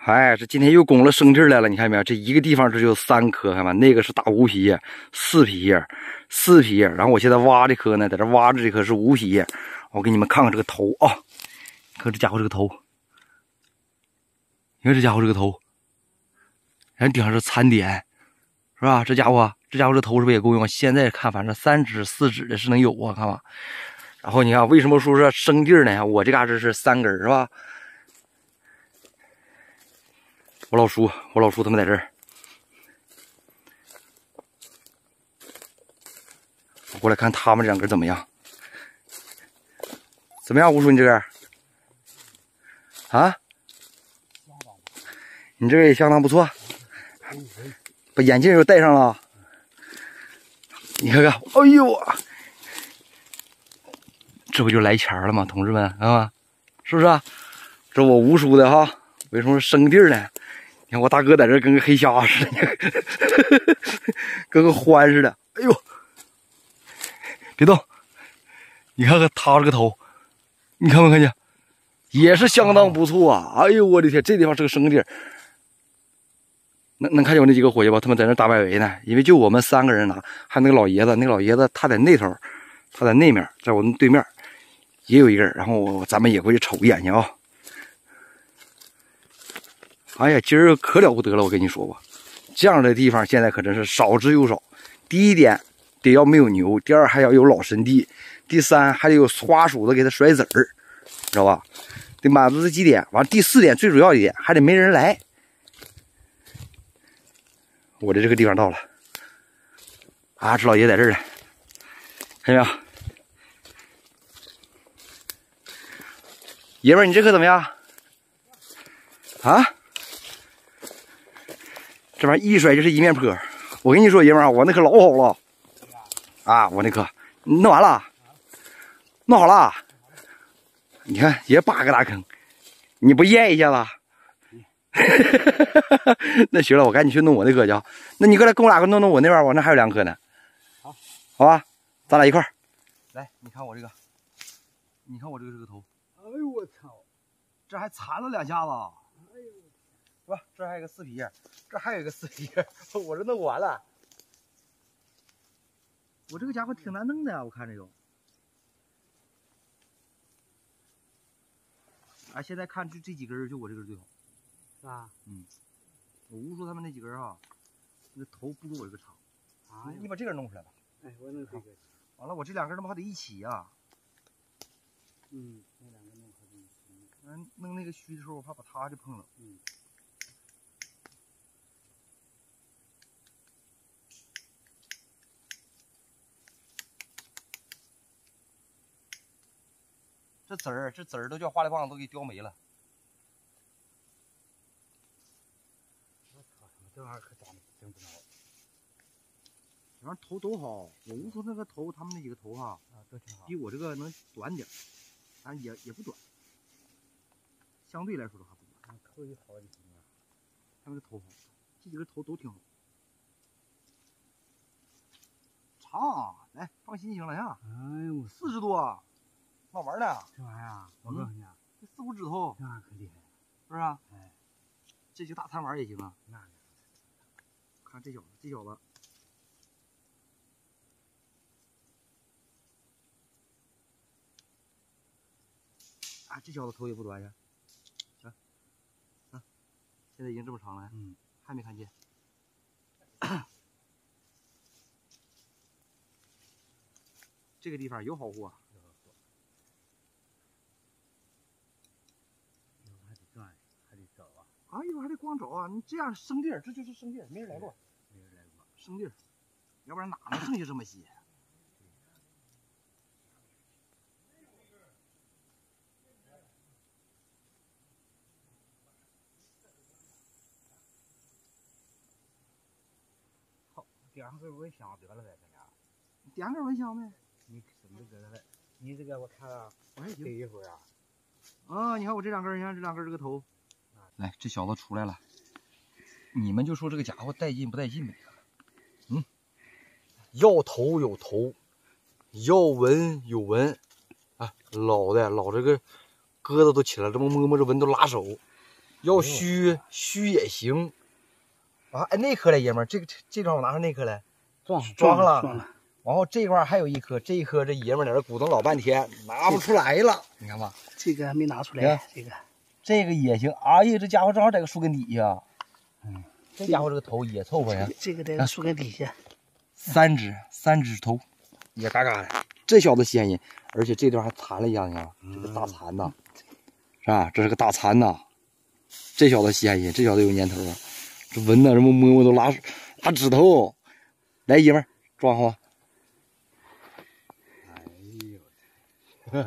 哎，这今天又拱了生地来了，你看见没有？这一个地方这就有3颗，看吧？那个是大乌皮叶，4皮叶，4皮叶。然后我现在挖这颗呢，在这挖着这颗是5皮叶。我给你们看看这个头啊，看这家伙这个头，你看这家伙这个头，人顶上是残点，是吧？这家伙这头是不是也够用？现在看，反正3指4指的是能有啊，看吧？然后你看，为什么说生地呢？我这嘎这是3根，是吧？我老叔他们在这儿，我过来看他们2根怎么样？怎么样，吴叔，你这个啊？你这个也相当不错，把眼镜又戴上了。你看看，哎呦，这不就来钱了吗？同志们，看吧，是不是啊？这我吴叔的哈，为什么是生地呢？你看我大哥在这跟个黑瞎似的，跟个獾似的。哎呦，别动！你看看他这个头，你看没看见？也是相当不错啊！哎呦，我的天，这地方是个生地。能看见我那几个伙计吧？他们在那打外围呢，因为就我们3个人拿，还有那个老爷子，他在那头，他在那面，在我们对面也有一根。然后咱们也过去瞅一眼去啊！哎呀，今儿可了不得了，我跟你说吧，这样的地方现在可真是少之又少。第一点得要没有牛，第二还要有老神地，第3还得有花鼠子给他甩籽儿，知道吧？得满足这几点。完，第4点最主要一点还得没人来。我的这个地方到了啊，这老爷在这儿呢，看见没有？爷们儿，你这颗怎么样？啊？这玩意一甩就是一面坡。我跟你说，爷们儿，我那颗老好了啊！我那颗弄完了，弄好了。你看也8个大坑，你不验一下子？那行了，我赶紧去弄我那颗去。那你过来跟我俩弄我那边，我那还有2颗呢。好，好吧，咱俩一块儿。来，你看我这个，你看我这个头。哎呦我操，这还残了2下子。哎呦，是吧？这还有个4皮叶，这还有一个4皮叶，我这弄不完了。我这个家伙挺难弄的啊，我看这个。啊，现在看就这几根，就我这根最好。是吧？嗯，我吴叔他们那几根啊，那头不如我这个长。啊，你把这根弄出来吧。哎，我弄这个。完了，我这2根他妈还得一起呀。嗯，那2个弄合并。弄那个须的时候，我怕把它就碰了。嗯。这籽儿都叫花里棒都给叼没了。我操，这玩意儿可长得真不孬。这玩意儿头都好，我吴叔那个头，他们那几个头哈，都挺好，比我这个能短点，但也不短，相对来说的话不短。头一好就行了。他们这头好，这几个头都挺好。长，来放心行了呀。哎呦，40多，闹玩呢。这玩意儿，我告诉你啊，这4、5指头，这玩意儿可厉害了，是不是啊？哎，这就大餐玩也行啊。那看这小子。啊，这小子头也不短呀，行，现在已经这么长了，还没看见。这个地方有好货，还得转，还得找啊。哎呦，还得光找啊！你这样生地儿，这就是生地儿，没人来过，生地儿，要不然哪能剩下这么些？点上根蚊香得了呗，咱俩。点根蚊香呗。你怎么得了？你这个我看了，我还行。得一会儿啊。啊，你看我这2根，你看这2根这个头。来，这小子出来了，你们就说这个家伙带劲不带劲呗？要头有头，要纹有纹，啊，老这个疙瘩都起来了，这么摸摸这纹都拉手。要虚也行。啊，哎，那颗嘞，爷们儿，这张我拿上那颗来，装上了。然后这块还有一颗，这一颗这爷们儿在这鼓捣老半天，拿不出来了。你看吧，这个还没拿出来，这个也行。哎呀，这家伙正好在个树根底下。这家伙这个头也凑合呀。这个在树根底下。三只头，也嘎嘎的。这小子鲜艳，而且这段还残了一样，你看这个大残呐，是吧？这是个大残呐。这小子鲜艳，这小子有年头啊。这闻呐，这么摸都拉指头。来，爷们儿，装好。哎呦！